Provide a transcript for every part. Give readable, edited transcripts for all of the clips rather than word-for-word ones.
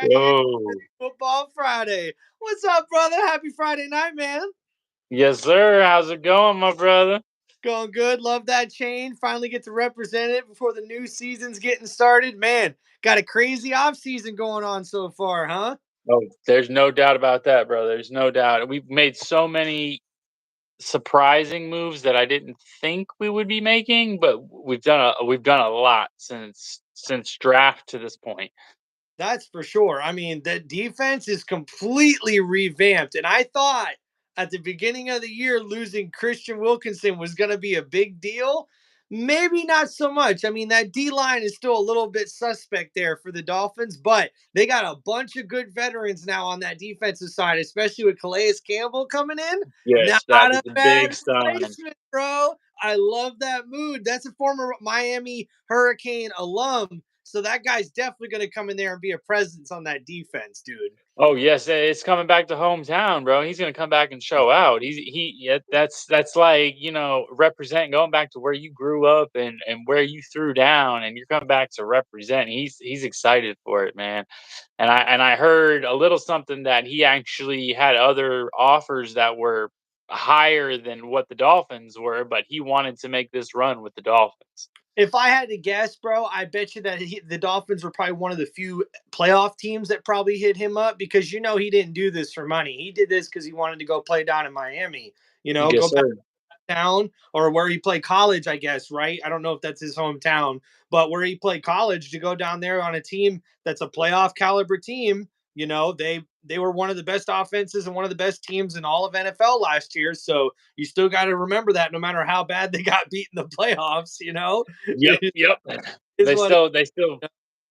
Whoa. Football Friday. What's up, brother? Happy Friday night, man. Yes, sir. How's it going, my brother? Going good. Love that chain. Finally get to represent it before the new season's getting started. Man, got a crazy off season going on so far, huh? Oh, there's no doubt about that, brother. There's no doubt. We've made so many surprising moves that I didn't think we would be making, but we've done a lot since draft to this point. That's for sure. I mean, the defense is completely revamped. And I thought at the beginning of the year, losing Christian Wilkinson was going to be a big deal. Maybe not so much. I mean, that D line is still a little bit suspect there for the Dolphins, but they got a bunch of good veterans now on that defensive side, especially with Calais Campbell coming in. Not Yes, that is a a big bad sign. replacement, bro. I love that mood. That's a former Miami Hurricane alum, so that guy's definitely going to come in there and be a presence on that defense, dude. Oh yes, it's coming back to hometown, bro. He's gonna come back and show out. Yeah, that's like representing, going back to where you grew up and where you threw down, and you're coming back to represent. He's excited for it, man. And I heard a little something that he actually had other offers that were higher than what the Dolphins were, but he wanted to make this run with the Dolphins. If I had to guess, bro, I bet you that the Dolphins were probably one of the few playoff teams that probably hit him up because he didn't do this for money. He did this because he wanted to go play down in Miami. Yes, Go back sir. town or where he played college, I guess, right? I don't know if that's his hometown, but where he played college to go down there on a team that's a playoff caliber team. They were one of the best offenses and one of the best teams in all of NFL last year. So you still got to remember that no matter how bad they got beat in the playoffs, Yep, it yep. is They what it still they still is.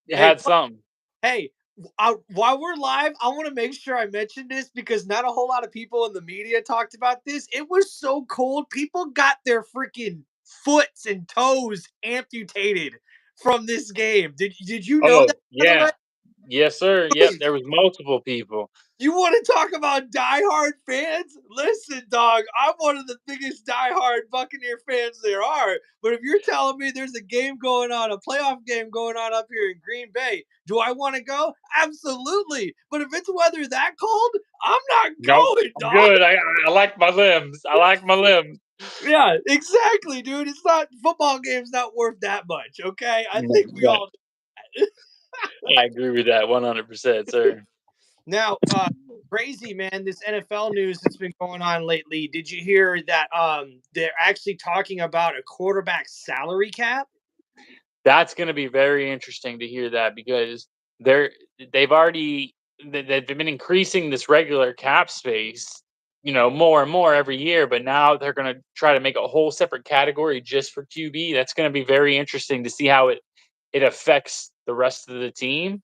Hey, had something. hey, while we're live, I want to make sure I mention this because not a whole lot of people in the media talked about this. It was so cold. People got their freaking foots and toes amputated from this game. Did you know Oh, that, by the way? yeah. Yes, sir. Yep, there was multiple people. You want to talk about diehard fans? Listen, dog, I'm one of the biggest diehard Buccaneer fans there are. But if you're telling me there's a game going on, a playoff game going on up here in Green Bay, do I want to go? Absolutely. But if it's weather that cold, I'm not Nope, going, I'm dog. good. I like my limbs. I like my limbs. Yeah, exactly, dude. It's not football game's not worth that much. Okay, I No, think we no, all. I agree with that 100%, sir. Now, crazy man, this NFL news that's been going on lately. Did you hear that they're actually talking about a quarterback salary cap? That's gonna be very interesting to hear that because they're they've already they've been increasing this regular cap space, more and more every year, but now they're gonna try to make a whole separate category just for QB. That's gonna be very interesting to see how it affects the rest of the team.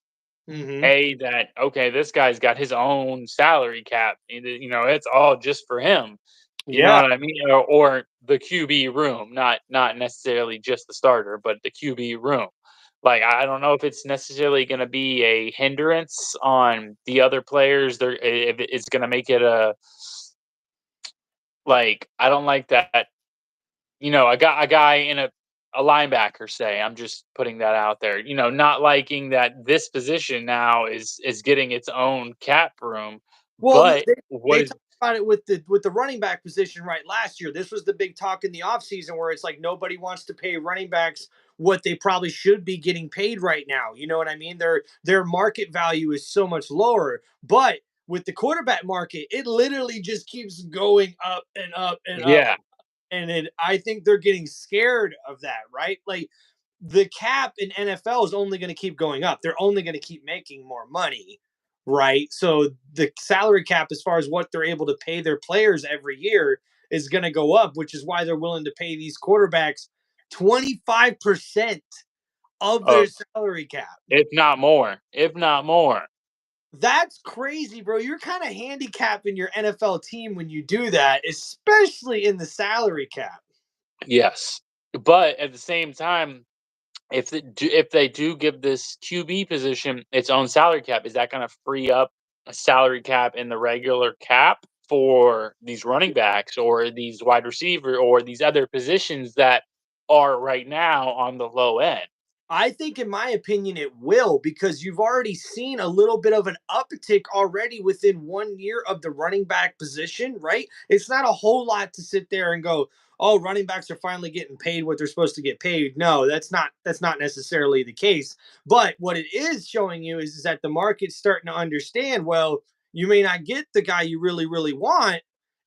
Hmm. That okay, this guy's got his own salary cap. It's all just for him. You know Yeah. what I mean? Or the QB room, not necessarily just the starter, but the QB room. Like I don't know if it's necessarily going to be a hindrance on the other players. There, if it's going to make it a like I don't like that. A guy in a linebacker, say, I'm just putting that out there, not liking that this position now is getting its own cap room. Well, But they what is talked about it with the running back position right last year. This was the big talk in the offseason where it's like nobody wants to pay running backs what they probably should be getting paid right now. You know what I mean? Their market value is so much lower. But with the quarterback market, it literally just keeps going up and up and up. yeah. And I think they're getting scared of that, right? Like the cap in NFL is only going to keep going up. They're only going to keep making more money, right? So the salary cap, as far as what they're able to pay their players every year, is going to go up, which is why they're willing to pay these quarterbacks 25% of their Of salary cap. if not more. That's crazy, bro. You're kind of handicapping your NFL team when you do that, especially in the salary cap. Yes. But at the same time, if they do give this QB position its own salary cap, is that going to free up a salary cap in the regular cap for these running backs or these wide receiver or these other positions that are right now on the low end? I think, in my opinion, it will, because you've already seen a little bit of an uptick already within 1 year of the running back position, right? It's not a whole lot to sit there and go, "Oh, running backs are finally getting paid what they're supposed to get paid." No, that's not necessarily the case. But what it is showing you is that the market's starting to understand. Well, you may not get the guy you really, really want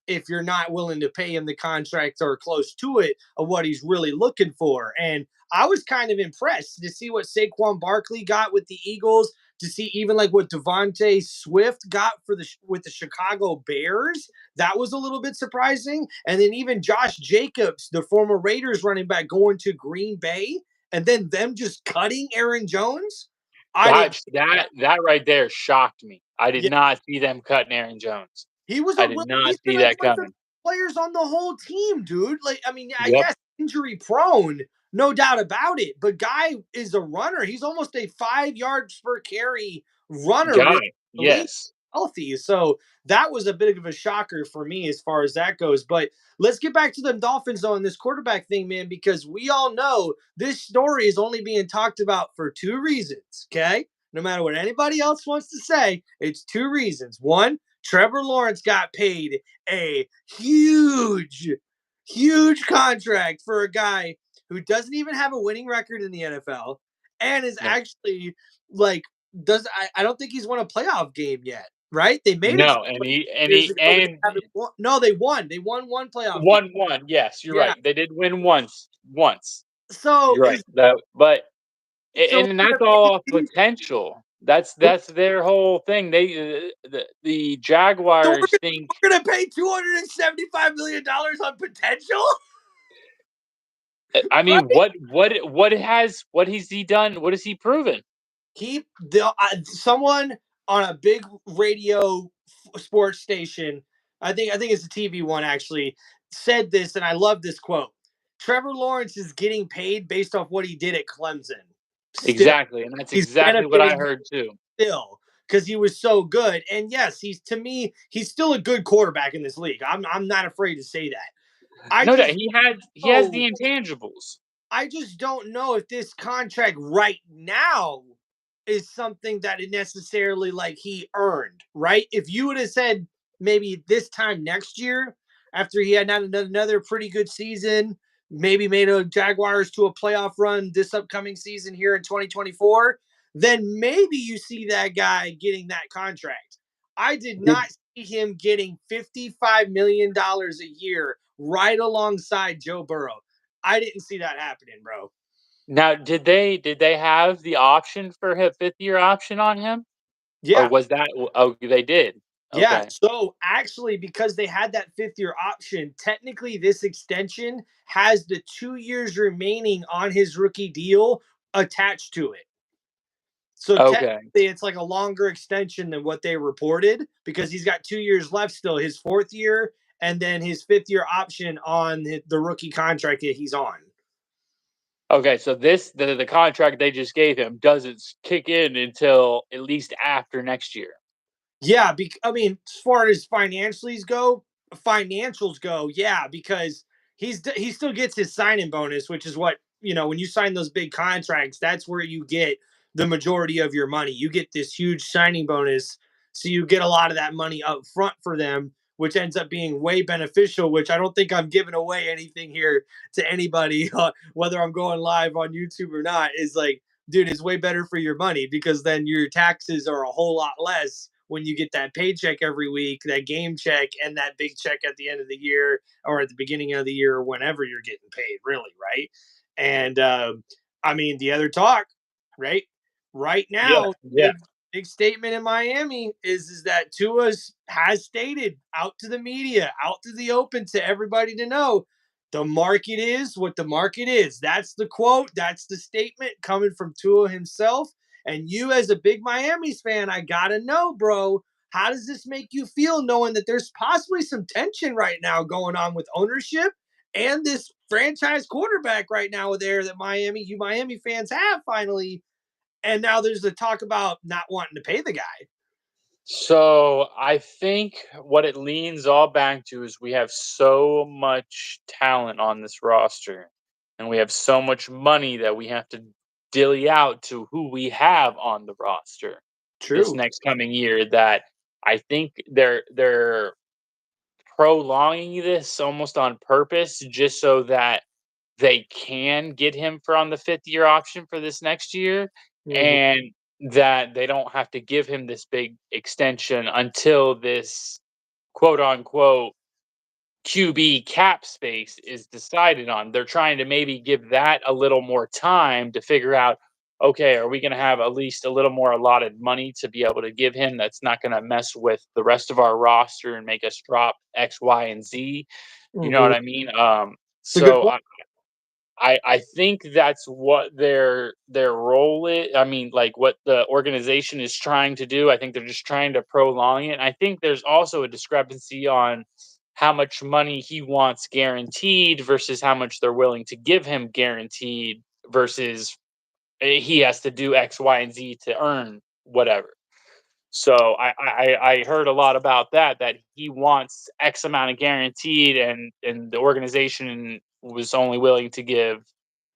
if you're not willing to pay him the contract or close to it of what he's really looking for. And I was kind of impressed to see what Saquon Barkley got with the Eagles, to see even like what Devontae Swift got for the with the Chicago Bears. That was a little bit surprising. And then even Josh Jacobs, the former Raiders running back, going to Green Bay, and then them just cutting Aaron Jones. I didn't That see that. that right there shocked me. I did Yeah, not see them cutting Aaron Jones. he was I did not he's been see like that one of the coming. players on the whole team, dude. Like, I mean, Yep. yes, injury prone, no doubt about it. But guy is a runner. He's almost a 5 yards per carry runner, really, Guy. the league, Yes. healthy. So that was a bit of a shocker for me as far as that goes. But let's get back to the Dolphins though, and this quarterback thing, man, because we all know this story is only being talked about for two reasons. Okay. No matter what anybody else wants to say, it's two reasons. One, Trevor Lawrence got paid a huge, huge contract for a guy who doesn't even have a winning record in the NFL and is No. actually like does I don't think he's won a playoff game yet. Right? They made it to No, and he the and years he ago, but they and haven't won. No, they won. They won one playoff game. 1-1. Yes, you're Yeah. right. They did win once. Once. So You're right. is That but so and that's all potential. That's their whole thing. The so Jaguars think. we're gonna pay $275 million on potential. I mean, Right? what has he done? What has he proven? Keep the someone on a big radio sports station. I think it's a TV one actually said this, and I love this quote. Trevor Lawrence is getting paid based off what he did at Clemson. Still, Exactly, and that's he's exactly what I benefiting heard too. still because he was so good. And yes, he's to me, he's still a good quarterback in this league. I'm not afraid to say that. I No doubt, just he has oh the intangibles. I just don't know if this contract right now is something that it necessarily like he earned, right? If you would have said maybe this time next year, after he had another pretty good season, maybe made a Jaguars to a playoff run this upcoming season here in 2024, then maybe you see that guy getting that contract. I did not Did see him getting $55 million a year right alongside Joe Burrow. I didn't see that happening, bro. Now, did they have the option for a 5th-year option on him? Or Yeah. was that oh, they did. Yeah. Okay. So actually, because they had that 5th year option, technically this extension has the 2 years remaining on his rookie deal attached to it. So technically, Okay. it's like a longer extension than what they reported because he's got 2 years left still, his 4th year, and then his 5th year option on the rookie contract that he's on. Okay, so the contract they just gave him doesn't kick in until at least after next year. Yeah, I mean, as far as financials go, yeah, because he still gets his signing bonus, which is what when you sign those big contracts, that's where you get the majority of your money. You get this huge signing bonus, so you get a lot of that money up front for them, which ends up being way beneficial. Which I don't think I'm giving away anything here to anybody, whether I'm going live on YouTube or not. Is like, dude, it's way better for your money because then your taxes are a whole lot less when you get that paycheck every week, that game check, and that big check at the end of the year or at the beginning of the year, or whenever you're getting paid, really, right? And I mean, the other talk, right? Right Yeah, now, yeah. big statement in Miami is that Tua has stated out to the media, out to the open, to everybody to know the market is what the market is. That's the quote. That's the statement coming from Tua himself. And you, as a big Miami's fan, I gotta know, bro, how does this make you feel knowing that there's possibly some tension right now going on with ownership and this franchise quarterback right now there that you Miami fans have finally, and now there's the talk about not wanting to pay the guy. So I think what it leans all back to is we have so much talent on this roster, and we have so much money that we have to dilly out to who we have on the roster this True. next coming year, that I think they're prolonging this almost on purpose just so that they can get him for on the 5th-year option for this next year, Mhm. and that they don't have to give him this big extension until this quote unquote QB cap space is decided on. They're trying to maybe give that a little more time to figure out, okay, are we going to have at least a little more allotted money to be able to give him that's not going to mess with the rest of our roster and make us drop X, Y, and Z? You know what Mhm. I mean? It's a good So point. I think that's what their role is. I mean, like what the organization is trying to do. I think they're just trying to prolong it. I think there's also a discrepancy on how much money he wants guaranteed versus how much they're willing to give him guaranteed versus he has to do X, Y, and Z to earn whatever. So I heard a lot about that, that he wants X amount of guaranteed, and the organization was only willing to give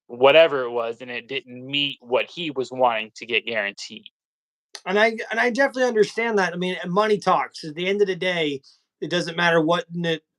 whatever it was, and it didn't meet what he was wanting to get guaranteed. And I definitely understand that. I mean, money talks. At the end of the day, it doesn't matter what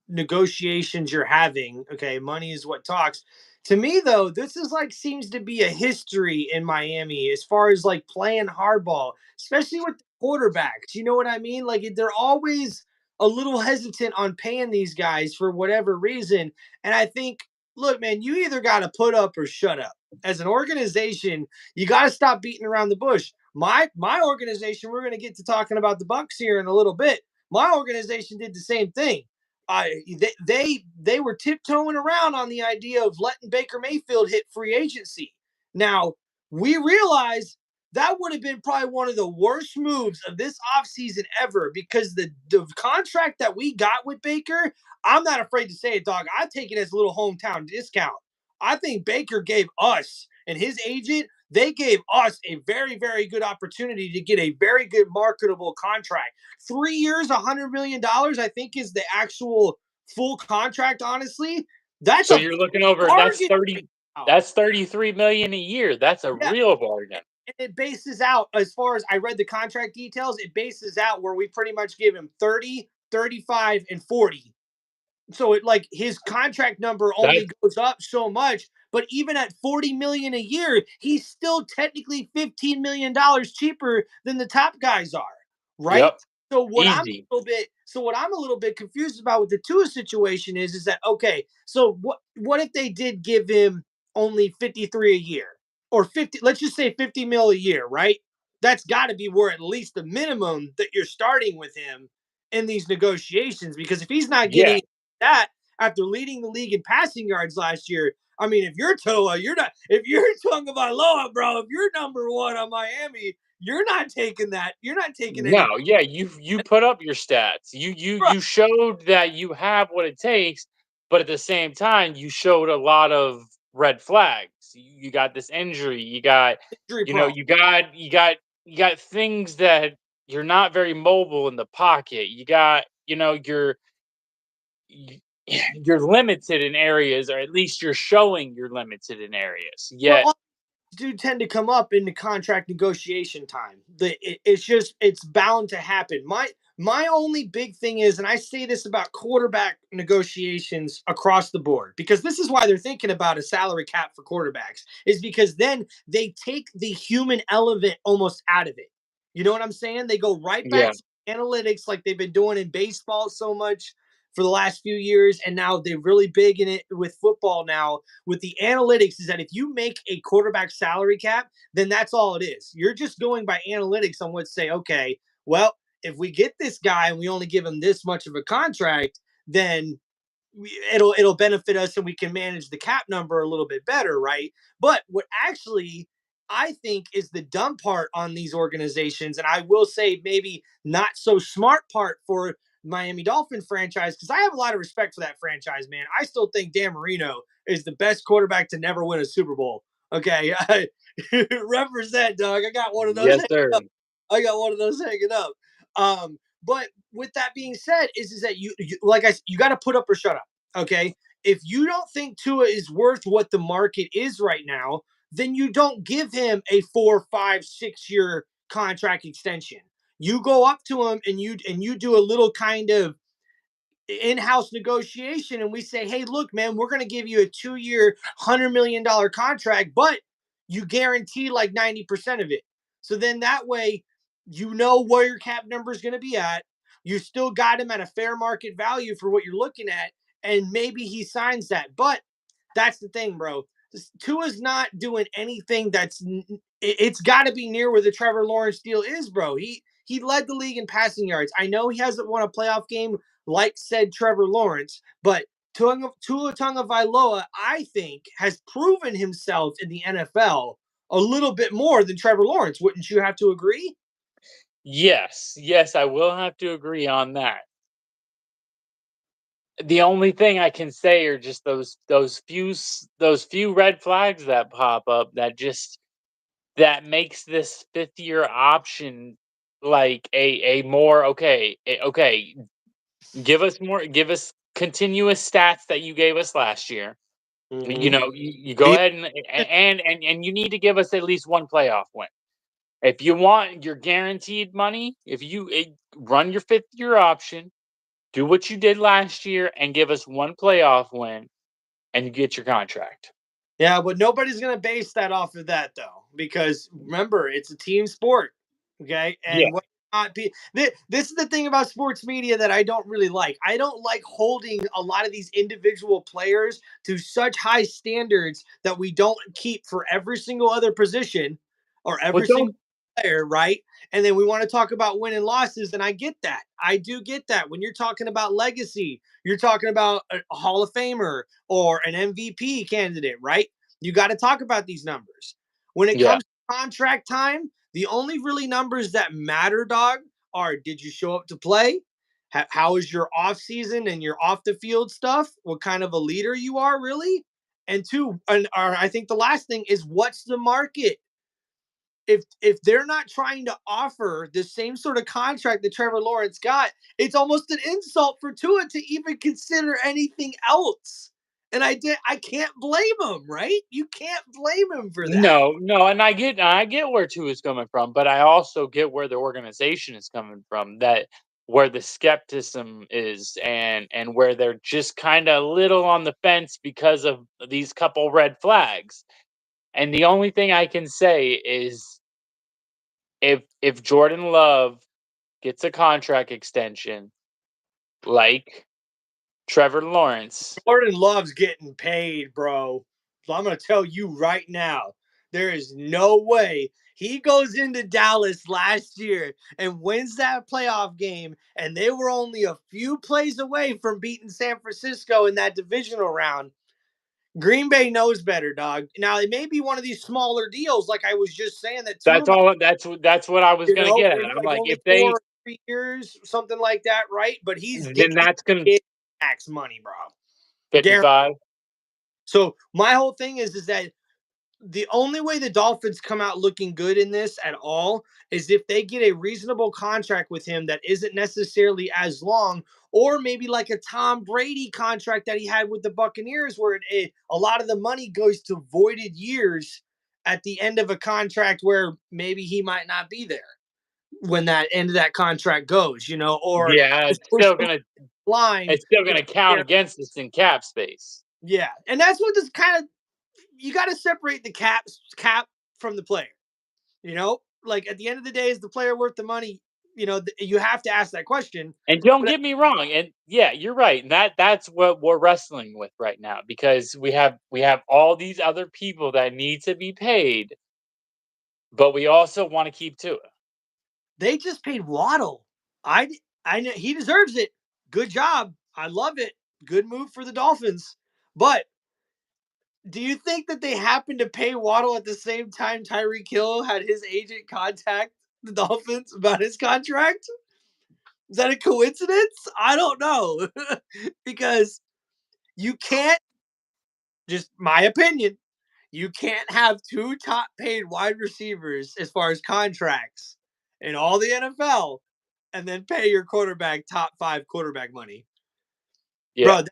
negotiations you're having. Okay, money is what talks. To me, though, this is like seems to be a history in Miami as far as like playing hardball, especially with the quarterbacks. You know what I mean? Like they're always a little hesitant on paying these guys for whatever reason. And I think, look, man, you either got to put up or shut up. As an organization, you got to stop beating around the bush. My organization, we're going to get to talking about the Bucks here in a little bit. My organization did the same thing. They were tiptoeing around on the idea of letting Baker Mayfield hit free agency. Now we realize that would have been probably one of the worst moves of this offseason ever, because the contract that we got with Baker, I'm not afraid to say it, dog. I take it as a little hometown discount. I think Baker gave us and his agent, they gave us a very, very good opportunity to get a very good marketable contract. 3 years, $100 million, I think, is the actual full contract. Honestly, that's So a you're looking over bargain right now. that's 33 million a year. That's a Yeah, real bargain. and it bases out, as far as I read the contract details, it bases out where we pretty much give him 30, 35, and 40. So it, like, his contract number That only goes up so much, but even at 40 million a year, he's still technically $15 million cheaper than the top guys are, right? yep, So what I'm easy. a little bit so what I'm a little bit confused about with the Tua situation is that, okay, so what if they did give him only 53 a year, or 50, let's just say 50 mil a year, right? That's got to be where at least the minimum that you're starting with him in these negotiations, because if he's not Yeah. getting that after leading the league in passing yards last year. I mean, if you're Tua, you're not. If you're Tagovailoa, bro, if you're number one on Miami, you're not taking that. You're not taking any. No, yeah, you put up your stats. Bro, You showed that you have what it takes, but at the same time, you showed a lot of red flags. You got this injury. You got, injury you know, prone. you got things that you're not very mobile in the pocket. You got, y- you're limited in areas, or at least you're showing you're limited in areas. Well, Yet, do tend to come up in the contract negotiation time. It's just, it's bound to happen. My only big thing is, and I say this about quarterback negotiations across the board, because this is why they're thinking about a salary cap for quarterbacks, is because then they take the human element almost out of it. You know what I'm saying? They go right back yeah, to analytics, like they've been doing in baseball so much for the last few years, and now they're really big in it with football now with the analytics, is that if you make a quarterback salary cap, then that's all it is. You're just going by analytics on what, say, okay, well, if we get this guy and we only give him this much of a contract, then it'll benefit us and we can manage the cap number a little bit better, right? But what actually I think is the dumb part on these organizations, and I will say maybe not so smart part for Miami Dolphin franchise, because I have a lot of respect for that franchise, man. I still think Dan Marino is the best quarterback to never win a Super Bowl. Okay, represent, dog. I got one of those. yes, sir. I got one of those hanging up. But with that being said, is that you like you got to put up or shut up. Okay, if you don't think Tua is worth what the market is right now, then you don't give him a 4, 5, 6 year contract extension. You go up to him and you do a little kind of in-house negotiation, and we say, hey, look, man, we're going to give you a 2 year $100 million contract, but you guarantee like 90% of it. So then that way you know where your cap number is going to be at. You still got him at a fair market value for what you're looking at, and maybe he signs that. But that's the thing, bro. Tua's not doing anything that's it's got to be near where the Trevor Lawrence deal is, bro. He led the league in passing yards. I know he hasn't won a playoff game like said Trevor Lawrence, but Tua Tagovailoa, I think, has proven himself in the NFL a little bit more than Trevor Lawrence. Wouldn't you have to agree? Yes, I will have to agree on that. The only thing I can say are just those few red flags that pop up that makes this 5th-year option like a more okay, give us continuous stats that you gave us last year. Mm-hmm. You go ahead and you need to give us at least one playoff win. If you want your guaranteed money, if you run your 5th-year option, do what you did last year and give us one playoff win and you get your contract. Yeah, but nobody's going to base that off of that, though, because remember, it's a team sport. Okay. Yeah. And what not be this is the thing about sports media that I don't really like. I don't like holding a lot of these individual players to such high standards that we don't keep for every single other position or Well, every single don't player, right? And then we want to talk about win and losses. And I get that. I do get that. When you're talking about legacy, you're talking about a Hall of Famer or an MVP candidate, right? You got to talk about these numbers. When it yeah. comes to contract time, the only really numbers that matter, dog, are did you show up to play? How is your off season and your off the field stuff? What kind of a leader you are, really? And two, and or I think the last thing is what's the market? If they're not trying to offer the same sort of contract that Trevor Lawrence got, it's almost an insult for Tua to even consider anything else. And I can't blame him, right? You can't blame him for that. No, and I get where two is coming from, but I also get where the organization is coming from. That where the skepticism is and where they're just kind of little on the fence because of these couple red flags. And the only thing I can say is if Jordan Love gets a contract extension like Trevor Lawrence, Jordan Love's getting paid, bro. So I'm going to tell you right now, there is no way he goes into Dallas last year and wins that playoff game, and they were only a few plays away from beating San Francisco in that divisional round. Green Bay knows better, dog. Now it may be one of these smaller deals, like I was just saying that that's Tua, all. That's what I was gonna get where at. it's I'm like like, only if they 4 or 3 years, something like that, right? But then that's gonna he's tax money, bro. Guaranteed. 55. So my whole thing is that the only way the Dolphins come out looking good in this at all is if they get a reasonable contract with him that isn't necessarily as long, or maybe like a Tom Brady contract that he had with the Buccaneers, where a lot of the money goes to voided years at the end of a contract where maybe he might not be there when that end of that contract goes, or Yeah, just push the line. it's still gonna count against us in cap space. Yeah, and that's what this kind of you got to separate the cap from the player. Like at the end of the day, is the player worth the money? You have to ask that question. And don't But get me wrong, and yeah, you're right. And that's what we're wrestling with right now because we have all these other people that need to be paid, but we also want to keep to it. they just paid Waddle. I know he deserves it. Good job. I love it. Good move for the Dolphins. But do you think that they happened to pay Waddle at the same time Tyreek Hill had his agent contact the Dolphins about his contract? Is that a coincidence? I don't know. Because you can't, just my opinion, you can't have two top paid wide receivers as far as contracts in all the NFL and then pay your quarterback top 5 quarterback money. Yeah. Bro,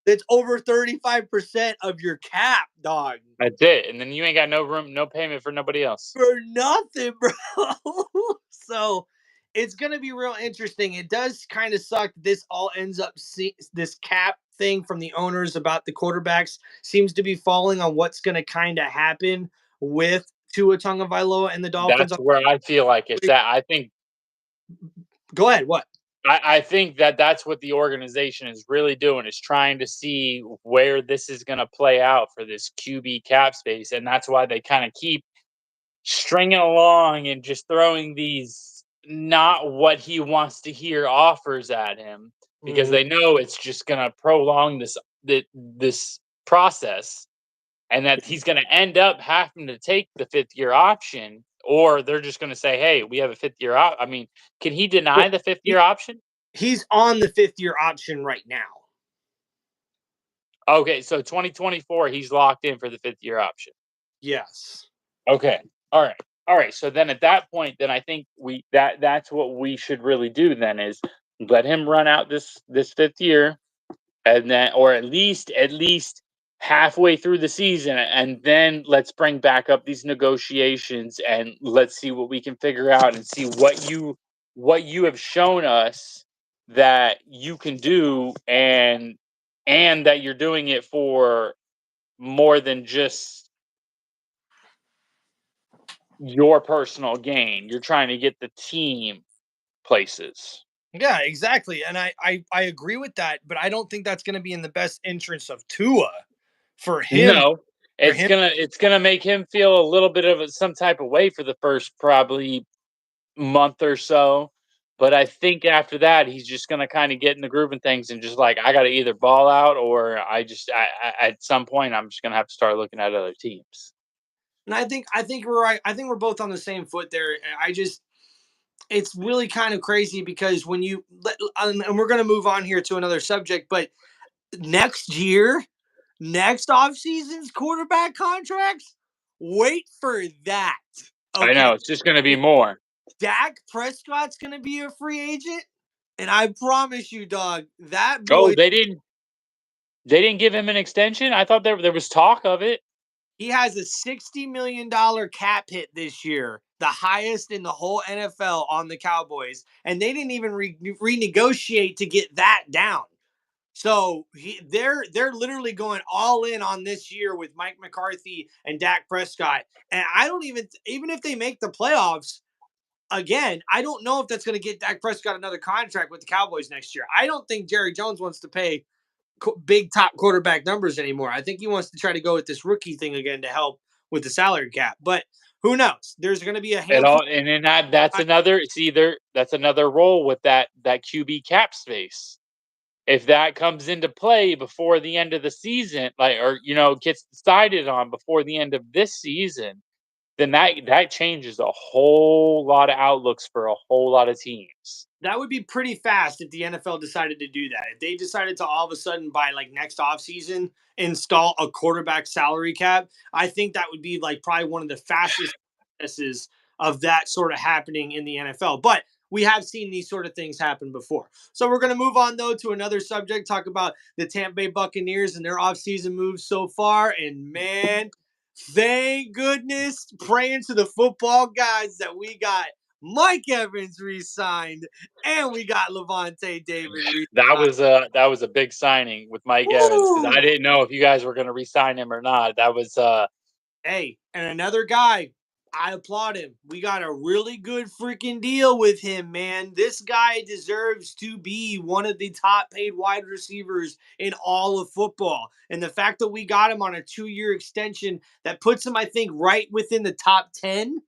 That's over 35% of your cap, dog. That's it, and then you ain't got no room, no payment for nobody else. For nothing, bro. So it's gonna be real interesting. It does kind of suck. This all ends up this cap thing from the owners about the quarterbacks seems to be falling on what's gonna kind of happen with Tua Tagovailoa and the Dolphins. That's where I feel like it's at. I think Go ahead. What? I think that that's what the organization is really doing, is trying to see where this is going to play out for this QB cap space, and that's why they kind of keep stringing along and just throwing these not what he wants to hear offers at him, because Mhm. they know it's just going to prolong this process, and that he's going to end up having to take the fifth year option, or they're just going to say, "Hey, we have a fifth year I mean, can he deny Well, the fifth he, year option?" he's on the fifth year option right now. Okay, so 2024, he's locked in for the fifth year option. Yes. Okay. All right. All right. So then at that point, then I think that's what we should really do then, is let him run out this fifth year, and then, or at least halfway through the season, and then let's bring back up these negotiations, and let's see what we can figure out, and see what you have shown us that you can do, and that you're doing it for more than just your personal gain. You're trying to get the team places. Yeah, exactly. And I agree with that, but I don't think that's going to be in the best interest of Tua for him. No, For it's him. gonna make him feel a little bit of some type of way for the first probably month or so. But I think after that, he's just gonna kind of get in the groove and things, and just like, I got to either ball out, or at some point I'm just gonna have to start looking at other teams. And I think we're right. I think we're both on the same foot there. I just it's really kind of crazy because when you and we're going to move on here to another subject, but next year, next offseason's quarterback contracts, wait for that. I Okay. know it's just gonna be more. Dak Prescott's going to be a free agent. And I promise you, dog, that Oh, boy, they didn't give him an extension. I thought there was talk of it. he has a $60 million cap hit this year, the highest in the whole NFL on the Cowboys. And they didn't even renegotiate to get that down. So they're literally going all in on this year with Mike McCarthy and Dak Prescott. And I don't even if they make the playoffs again, I don't know if that's going to get Dak Prescott another contract with the Cowboys next year. I don't think Jerry Jones wants to pay big top quarterback numbers anymore. I think he wants to try to go with this rookie thing again to help with the salary cap. But who knows? There's going to be a It handful. all, and then that's another role with that QB cap space. If that comes into play before the end of the season, like, or gets decided on before the end of this season, then that changes a whole lot of outlooks for a whole lot of teams. That would be pretty fast if the NFL decided to do that. If they decided to all of a sudden by like next offseason install a quarterback salary cap, I think that would be like probably one of the fastest processes of that sort of happening in the NFL. But we have seen these sort of things happen before. So we're going to move on though to another subject, talk about the Tampa Bay Buccaneers and their offseason moves so far. And man, thank goodness, praying to the football guys that we got Mike Evans re-signed, and we got Levante David re-signed. That was a big signing with Mike Evans, because I Woo! didn't know if you guys were going to re-sign him or not. That was Hey, and another guy, I applaud him. We got a really good freaking deal with him, man. This guy deserves to be one of the top paid wide receivers in all of football. And the fact that we got him on a 2-year extension that puts him, I think, right within the top 10,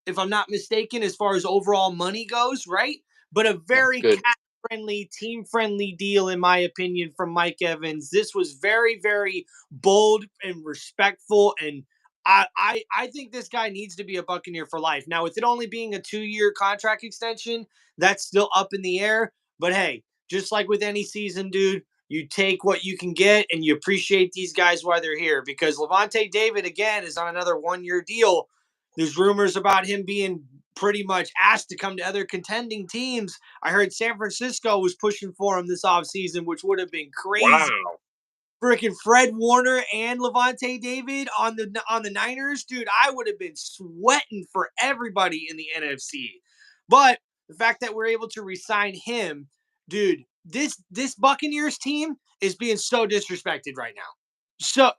if I'm not mistaken, as far as overall money goes, right? But a that's very good. cap friendly, team friendly deal, in my opinion, from Mike Evans. This was very, very bold and respectful, and I think this guy needs to be a Buccaneer for life. Now, with it only being a 2-year contract extension, that's still up in the air. But hey, just like with any season, dude, you take what you can get and you appreciate these guys while they're here. Because Levante David, again, is on another 1-year deal. There's rumors about him being pretty much asked to come to other contending teams. I heard San Francisco was pushing for him this offseason, which would have been crazy. Wow. freaking Fred Warner and Levante David on the Niners, dude, I would have been sweating for everybody in the NFC. But the fact that we're able to resign him, dude, this Buccaneers team is being so disrespected right now. So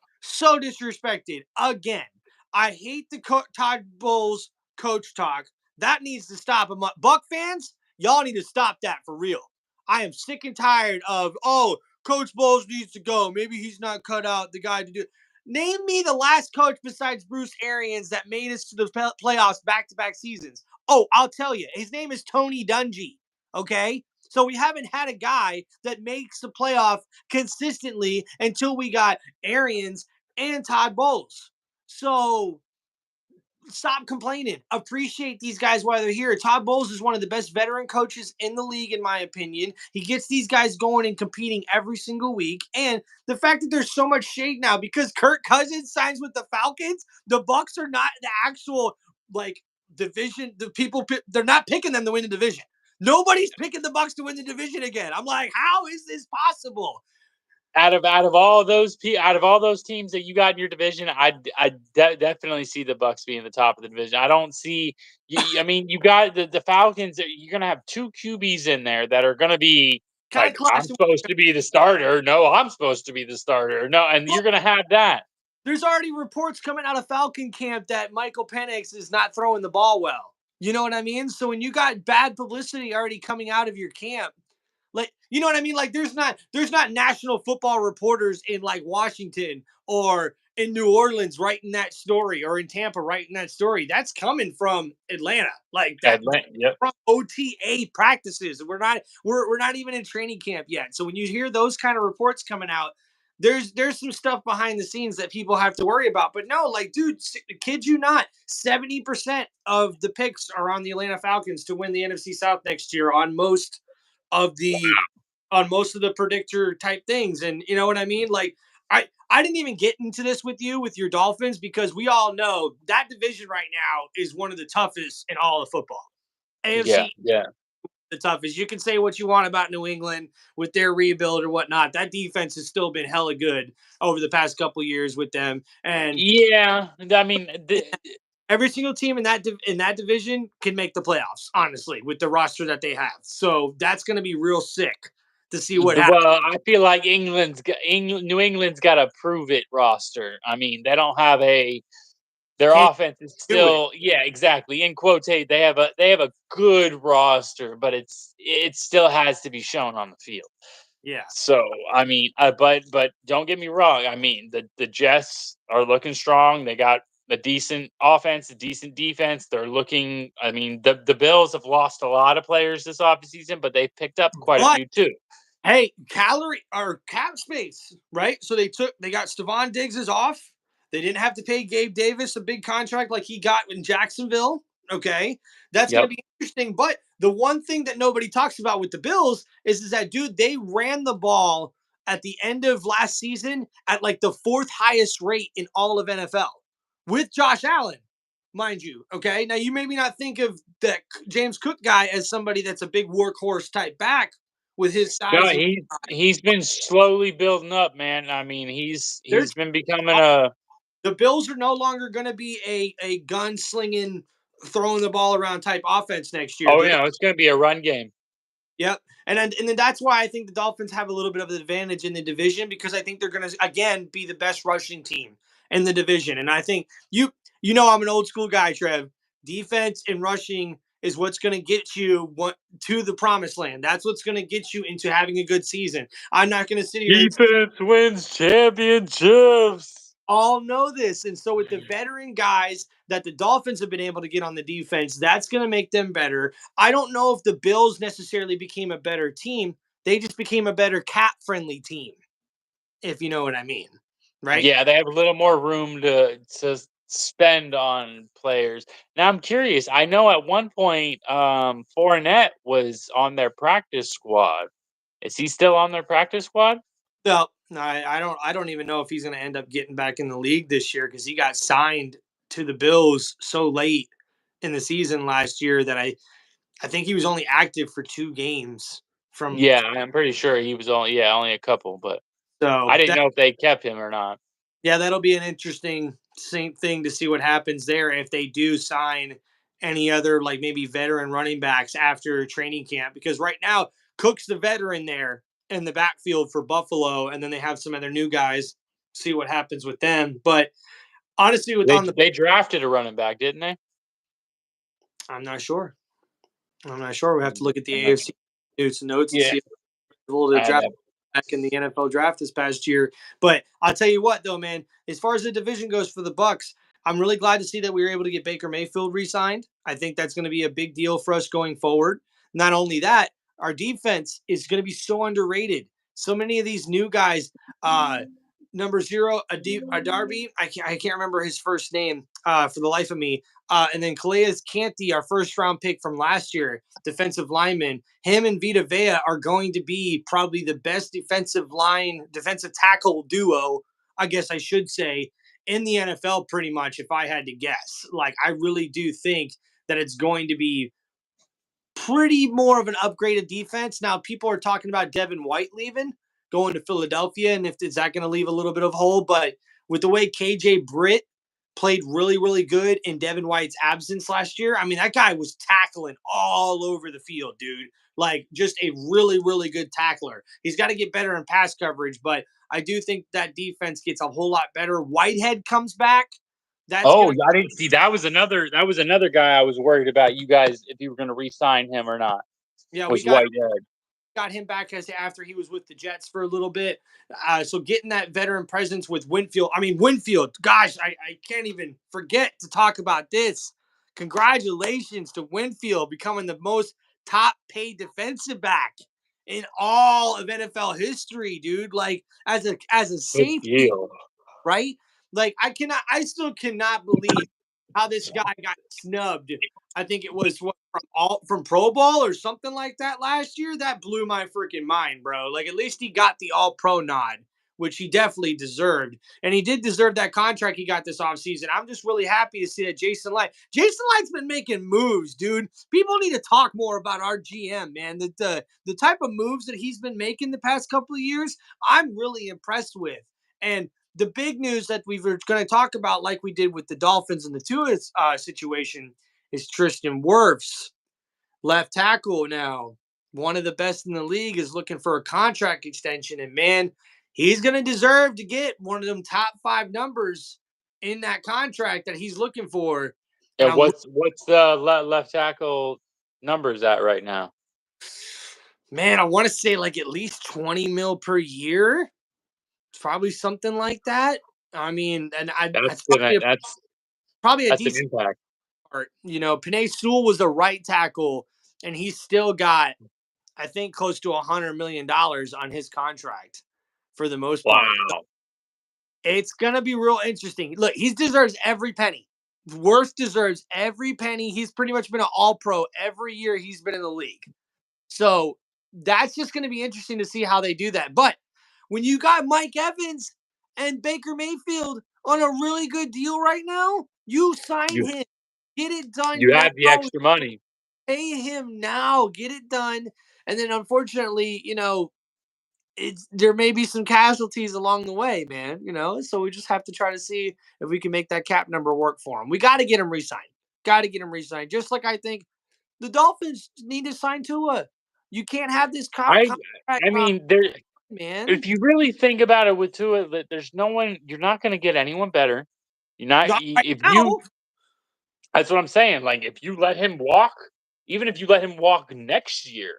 disrespected again. I hate the Todd Bowles coach talk. That needs to stop. Buck fans, y'all need to stop that for real. I am sick and tired of, oh, Coach Bowles needs to go. Maybe he's not cut out the guy to do it. Name me the last coach besides Bruce Arians that made us to the playoffs back-to-back seasons. Oh, I'll tell you. His name is Tony Dungy. Okay? So we haven't had a guy that makes the playoff consistently until we got Arians and Todd Bowles. So stop complaining. Appreciate these guys while they're here. Todd Bowles is one of the best veteran coaches in the league, in my opinion. He gets these guys going and competing every single week. And the fact that there's so much shade now because Kirk Cousins signs with the Falcons, the Bucs are not the actual division. The people, they're not picking them to win the division. Nobody's picking the Bucs to win the division again. I'm like, how is this possible? Out of all those teams that you got in your division, I definitely see the Bucs being the top of the division. I don't see. I mean, you got the Falcons. You're gonna have two QBs in there that are gonna be like, I'm supposed to be the starter. No, I'm supposed to be the starter. No, and you're gonna have that. There's already reports coming out of Falcon camp that Michael Penix is not throwing the ball well. You know what I mean? So when you got bad publicity already coming out of your camp, like, you know what I mean? Like there's not national football reporters in like Washington or in New Orleans writing that story or in Tampa writing that story. That's coming from Atlanta. Like that yep. From OTA practices. We're not even in training camp yet. So when you hear those kind of reports coming out, there's some stuff behind the scenes that people have to worry about. But no, like, dude, kid you not, 70% of the picks are on the Atlanta Falcons to win the NFC South next year on most of the predictor type things. And you know what I mean? Like, I didn't even get into this with you with your Dolphins because we all know that division right now is one of the toughest in all of football. AFC, yeah. The toughest. You can say what you want about New England with their rebuild or whatnot. That defense has still been hella good over the past couple of years with them. And yeah, I mean, every single team in that division can make the playoffs, honestly, with the roster that they have. So that's going to be real sick to see what happens. Well, I feel like New England's got a prove it roster. I mean, they don't have their offense is still, yeah, exactly. In quotes, they have a good roster, but it still has to be shown on the field. Yeah. So I mean, but don't get me wrong. I mean, the Jets are looking strong. They got a decent offense, a decent defense. They're looking. I mean, the Bills have lost a lot of players this offseason, but they picked up quite a few too. Hey, cap space, right? So they got Stephon Diggs off. They didn't have to pay Gabe Davis a big contract like he got in Jacksonville. Okay. That's going to be interesting. But the one thing that nobody talks about with the Bills is that, dude, they ran the ball at the end of last season at like the fourth highest rate in all of NFL with Josh Allen, mind you. Okay. Now, you maybe not think of that James Cook guy as somebody that's a big workhorse type back with his size. No, he's been slowly building up, man. I mean, he's been becoming a. The Bills are no longer going to be a gunslinging, throwing the ball around type offense next year. Oh, yeah, it's going to be a run game. Yep. And then that's why I think the Dolphins have a little bit of an advantage in the division because I think they're going to, again, be the best rushing team in the division. And I think you know I'm an old school guy, Trev. Defense and rushing is what's going to get you to the promised land. That's what's going to get you into having a good season. I'm not going to sit here. Defense wins championships. All know this. And so with the veteran guys that the Dolphins have been able to get on the defense, that's going to make them better. I don't know if the Bills necessarily became a better team. They just became a better cap-friendly team, if you know what I mean. Right? Yeah, they have a little more room to spend on players. Now, I'm curious. I know at one point Fournette was on their practice squad. Is he still on their practice squad? No, I don't even know if he's going to end up getting back in the league this year because he got signed to the Bills so late in the season last year that I think he was only active for 2 games. Yeah, I'm pretty sure he was only a couple, but So I didn't that know if they kept him or not. yeah, that'll be an interesting same thing to see what happens there if they do sign any other like maybe veteran running backs after training camp because right now Cook's the veteran there in the backfield for Buffalo and then they have some other new guys. See what happens with them, but honestly, with They on the they drafted a running back, didn't they? I'm not sure. I'm not sure. We have to look at the I'm not AFC notes and Yeah, see if they're able to I draft know. back in the NFL draft this past year. But I'll tell you what, though, man, as far as the division goes for the Bucks, I'm really glad to see that we were able to get Baker Mayfield re-signed. I think that's going to be a big deal for us going forward. Not only that, our defense is going to be so underrated. So many of these new guys, number zero, Darby, I can't remember his first name for the life of me. And then Calais Canty, our first round pick from last year, defensive lineman. Him and Vita Vea are going to be probably the best defensive tackle duo, I guess I should say, in the NFL, pretty much, if I had to guess. Like, I really do think that it's going to be pretty more of an upgraded defense. Now, people are talking about Devin White leaving, going to Philadelphia, and if is that going to leave a little bit of hole? But with the way KJ Britt played really, really good in Devin White's absence last year, I mean, that guy was tackling all over the field, dude. Like, just a really, really good tackler. He's got to get better in pass coverage, but I do think that defense gets a whole lot better. Whitehead comes back. That's Oh, going to I didn't see that was another guy I was worried about you guys if you were going to re-sign him or not. yeah, we Was got Whitehead. got him back as after he was with the Jets for a little bit. So getting that veteran presence with Winfield. I mean, Winfield, gosh, I can't even forget to talk about this. Congratulations to Winfield becoming the most top paid defensive back in all of NFL history, dude. Like as a Good safety, deal. right? Like I still cannot believe how this guy got snubbed. I think it was from Pro Bowl or something like that last year. That blew my freaking mind, bro. Like at least he got the All Pro nod, which he definitely deserved, and he did deserve that contract he got this offseason. I'm just really happy to see that Jason Light's been making moves, dude. People need to talk more about our GM, man. The type of moves that he's been making the past couple of years, I'm really impressed with. And the big news that we were going to talk about, like we did with the Dolphins and the Tua situation, is Tristan Wirfs, left tackle now. One of the best in the league is looking for a contract extension. And man, he's going to deserve to get one of them top 5 numbers in that contract that he's looking for. And And what's the left tackle numbers at right now? man, I want to say like at least 20 mil per year. Probably something like that. I mean, and I That's gonna probably a that's an decent impact. part. Panay Sewell was the right tackle, and he still got, I think, close to $100 million on his contract for the most part. Wow. It's gonna be real interesting. Look, he deserves every penny. Worth deserves every penny. He's pretty much been an All Pro every year he's been in the league. So that's just going to be interesting to see how they do that. But when you got Mike Evans and Baker Mayfield on a really good deal right now, you sign You him. Get it done you now. have the extra money. Pay him now. Get it done. And then unfortunately, there may be some casualties along the way, man. So we just have to try to see if we can make that cap number work for him. We got to get him re-signed. Got to get him re-signed. Just like I think the Dolphins need to sign Tua. You can't have this I contract, I mean there man. if you really think about it with Tua, that there's no one you're not going to get anyone better. You're not Not right if you now. That's what I'm saying. Like if you let him walk, even if you let him walk next year,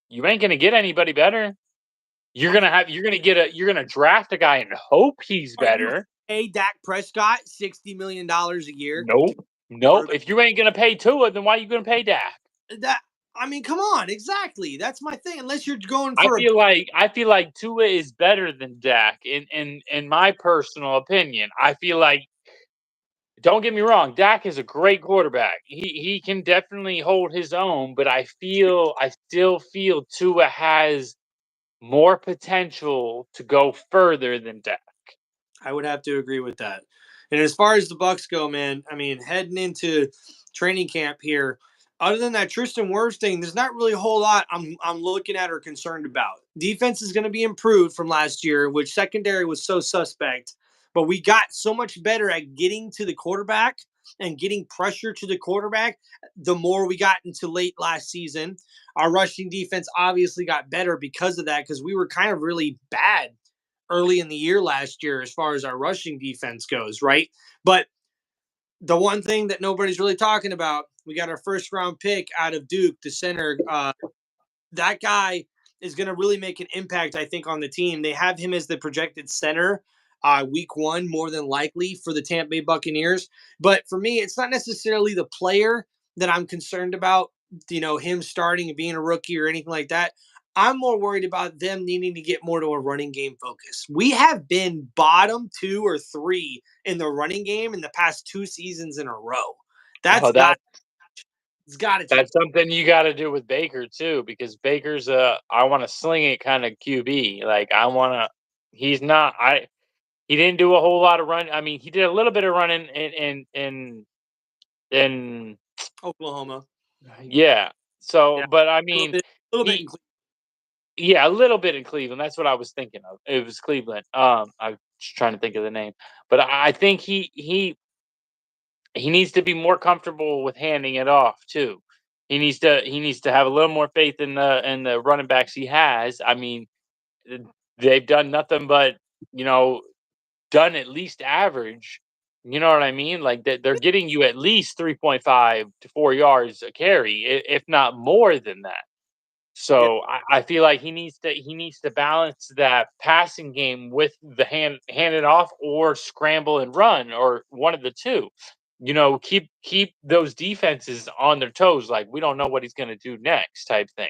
you ain't going to get anybody better. You're gonna draft a guy and hope he's Are you better. pay Dak Prescott $60 million a year? Nope. Nope. If you ain't gonna pay Tua, then why are you gonna pay Dak? That I mean, come on, exactly. That's my thing. Unless you're going I for a feel like I feel like Tua is better than Dak in my personal opinion. I feel like don't get me wrong, Dak is a great quarterback. He can definitely hold his own, but I still feel Tua has more potential to go further than Dak. I would have to agree with that. And as far as the Bucks go, man, I mean, heading into training camp here, Other than that Tristan Wirfs thing, there's not really a whole lot I'm looking at or concerned about. Defense is going to be improved from last year, which secondary was so suspect, but we got so much better at getting to the quarterback and getting pressure to the quarterback the more we got into late last season. Our rushing defense obviously got better because of that, because we were kind of really bad early in the year last year as far as our rushing defense goes, right? But the one thing that nobody's really talking about, we got our first round pick out of Duke, the center. That guy is going to really make an impact, I think, on the team. They have him as the projected center week one, more than likely, for the Tampa Bay Buccaneers. But for me, it's not necessarily the player that I'm concerned about, him starting and being a rookie or anything like that. I'm more worried about them needing to get more to a running game focus. We have been bottom 2 or 3 in the running game in the past 2 seasons in a row. Oh, That's got it's got to change. that's something you got to do with Baker too, because Baker's I want to sling it kind of QB. Like I want to. He's not. He didn't do a whole lot of run. I mean, he did a little bit of running in Oklahoma. yeah. So, Yeah, but I a little mean, bit, a little bit in he Cleveland. yeah, a little bit in Cleveland. That's what I was thinking of. It was Cleveland. I was trying to think of the name, but I think he needs to be more comfortable with handing it off too. He needs to have a little more faith in the running backs he has. I mean, uh, they've done nothing but you know done at least average. You know what I mean? Like they're getting you at least 3.5 to 4 yards a carry, if not more than that. Yeah, So I feel like he needs to balance that passing game with the hand it off or scramble and run or one of the two. Keep those defenses on their toes, like we don't know what he's going to do next, type thing.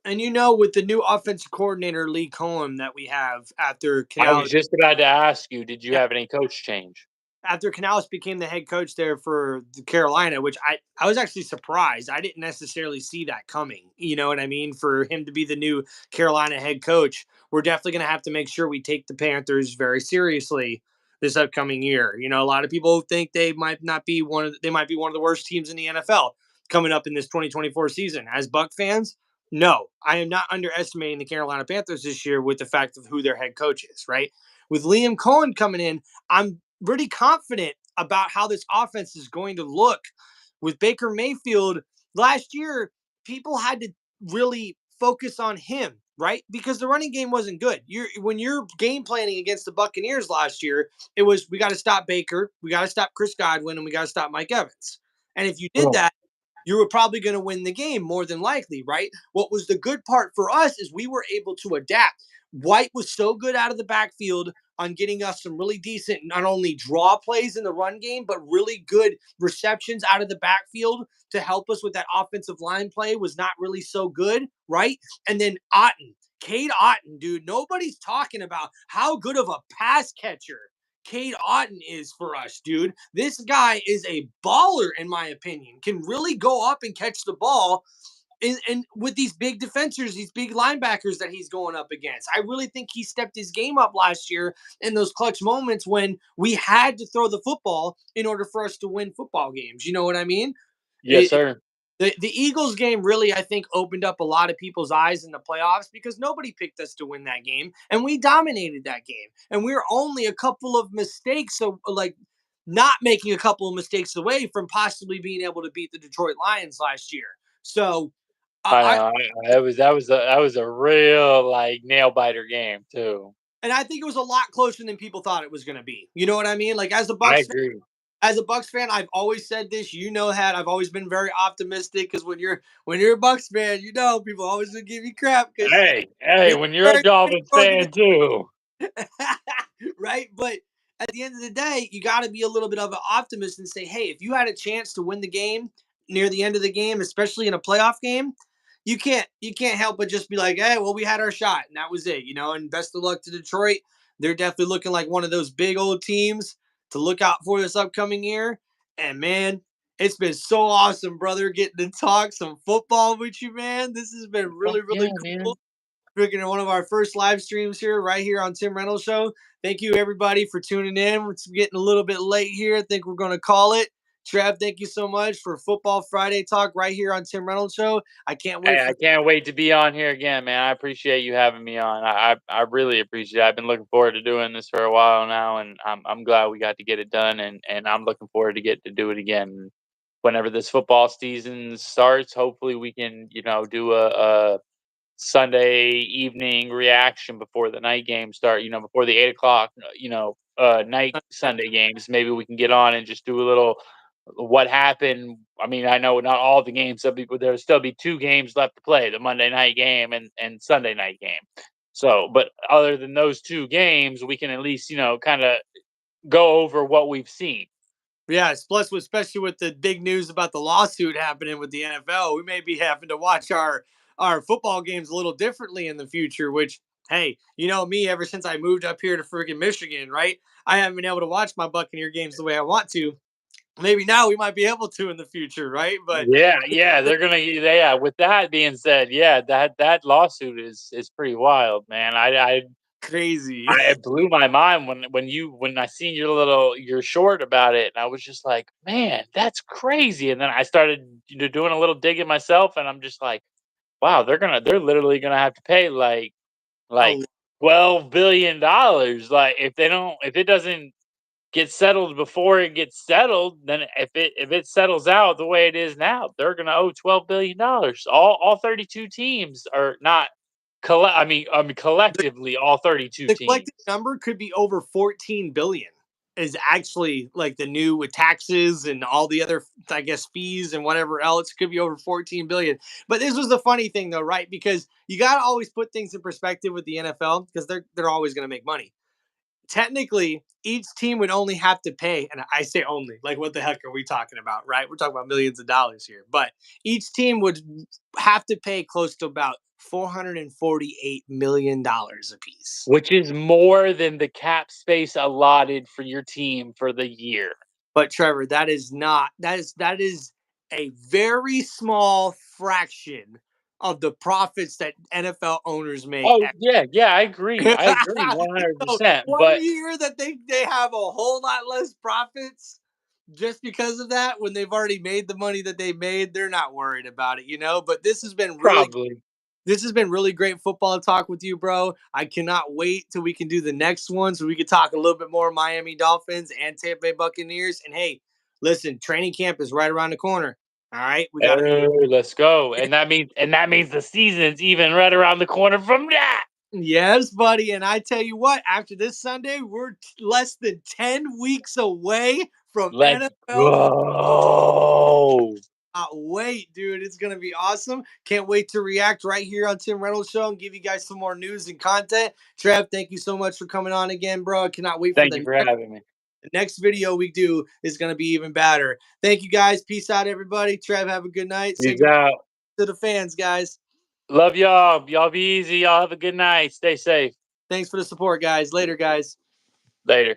and with the new offensive coordinator Lee Cohen that we have after I was Canales. just about to ask you, did you Yeah, have any coach change? after Canales became the head coach there for Carolina, which I was actually surprised. I didn't necessarily see that coming. You know what I mean? For him to be the new Carolina head coach, we're definitely going to have to make sure we take the Panthers very seriously this upcoming year. A lot of people think they might not be they might be one of the worst teams in the NFL coming up in this 2024 season. As Buck fans, no, I am not underestimating the Carolina Panthers this year with the fact of who their head coach is, right? With Liam Cohen coming in, I'm pretty confident about how this offense is going to look. With Baker Mayfield last year, people had to really focus on him, right? Because the running game wasn't good. When you're game planning against the Buccaneers last year, it was we got to stop Baker, we got to stop Chris Godwin, and we got to stop Mike Evans. And if you did Oh, that, you were probably going to win the game more than likely, right? What was the good part for us is we were able to adapt. White was so good out of the backfield on getting us some really decent, not only draw plays in the run game, but really good receptions out of the backfield to help us with that offensive line play was not really so good, right? And then Cade Otton, dude, nobody's talking about how good of a pass catcher Cade Otton is for us, dude. This guy is a baller, in my opinion. Can really go up and catch the ball. And with these big defenders, these big linebackers that he's going up against, I really think he stepped his game up last year in those clutch moments when we had to throw the football in order for us to win football games. You know what I mean? yes, It, sir. the Eagles game really, I think, opened up a lot of people's eyes in the playoffs because nobody picked us to win that game, and we dominated that game. And we were only a couple of mistakes, so like not making a couple of mistakes away from possibly being able to beat the Detroit Lions last year. So I I know. That was a real like nail biter game too. and I think it was a lot closer than people thought it was going to be. You know what I mean? Like I agree. As a Bucks fan, I've always said this. That I've always been very optimistic because when you're a Bucks fan, people always gonna give you crap because Hey, when you're a Dolphins fan too. right? But at the end of the day, you got to be a little bit of an optimist and say, hey, if you had a chance to win the game near the end of the game, especially in a playoff game, you can't help but just be like, hey, well, we had our shot and that was it, And best of luck to Detroit. They're definitely looking like one of those big old teams to look out for this upcoming year. And man, it's been so awesome, brother, getting to talk some football with you, man. This has been Heck really, really yeah, cool. man. Freaking one of our first live streams here, right here on Tim Reynolds Show. Thank you, everybody, for tuning in. It's getting a little bit late here. I think we're going to call it. Trev, thank you so much for Football Friday talk right here on Tim Reynolds Show. I can't wait Hey, I for can't wait to be on here again, man. I appreciate you having me on. I really appreciate it. I've been looking forward to doing this for a while now, and I'm glad we got to get it done, and I'm looking forward to get to do it again whenever this football season starts. Hopefully, we can do a Sunday evening reaction before the night games start. Before the 8 o'clock, night Sunday games. Maybe we can get on and just do a little what happened. I mean, I know not all the games. There'll still be two games left to play: the Monday night game and Sunday night game. So, but other than those two games, we can at least kind of go over what we've seen. Yes, plus especially with the big news about the lawsuit happening with the NFL, we may be having to watch our football games a little differently in the future. Which, hey, you know me, ever since I moved up here to freaking Michigan, right? I haven't been able to watch my Buccaneer games the way I want to. Maybe now we might be able to in the future, right? But Yeah, yeah, they're gonna. Yeah. With that being said, yeah, that lawsuit is pretty wild, man. crazy. It blew my mind when I seen your short about it, and I was just like, man, that's crazy. And then I started doing a little digging myself, and I'm just like, wow, they're literally gonna have to pay like Oh, $12 billion. Like if it doesn't get settled before it gets settled, then if it settles out the way it is now, they're gonna owe $12 billion. All 32 teams are not I mean the, collectively all 32 the teams. collective number could be over 14 billion. Is actually like the new with taxes and all the other, I guess, fees and whatever else. It could be over 14 billion. But this was the funny thing, though, right? Because you got to always put things in perspective with the NFL because they're always going to make money. Technically, each team would only have to pay, and I say only, like what the heck are we talking about, right? We're talking about millions of dollars here, but each team would have to pay close to about $448 million a piece. Which is more than the cap space allotted for your team for the year. But Trevor, that is not that is a very small fraction of the profits that NFL owners make. Oh yeah, yeah, I agree. I agree So 100%. one But year that they have a whole lot less profits just because of that, when they've already made the money that they made, they're not worried about it, you know. But probably. this has been really great football talk with you, bro. I cannot wait till we can do the next one so we can talk a little bit more Miami Dolphins and Tampa Bay Buccaneers. And hey, listen, training camp is right around the corner. All right, we got to. Oh, let's go. And that means the season's even right around the corner from that. Yes, buddy. And I tell you what, after this Sunday, we're less than 10 weeks away from Let's NFL. go. Wait, dude. It's going to be awesome. Can't wait to react right here on Tim Reynolds Show and give you guys some more news and content. Trev, thank you so much for coming on again, bro. I cannot wait for Thank you for having me. the next video we do is going to be even better. Thank you, guys. Peace out, everybody. Trev, have a good night. Say Peace goodbye out. to the fans, guys. Love y'all. Y'all be easy. Y'all have a good night. Stay safe. Thanks for the support, guys. Later, guys. Later.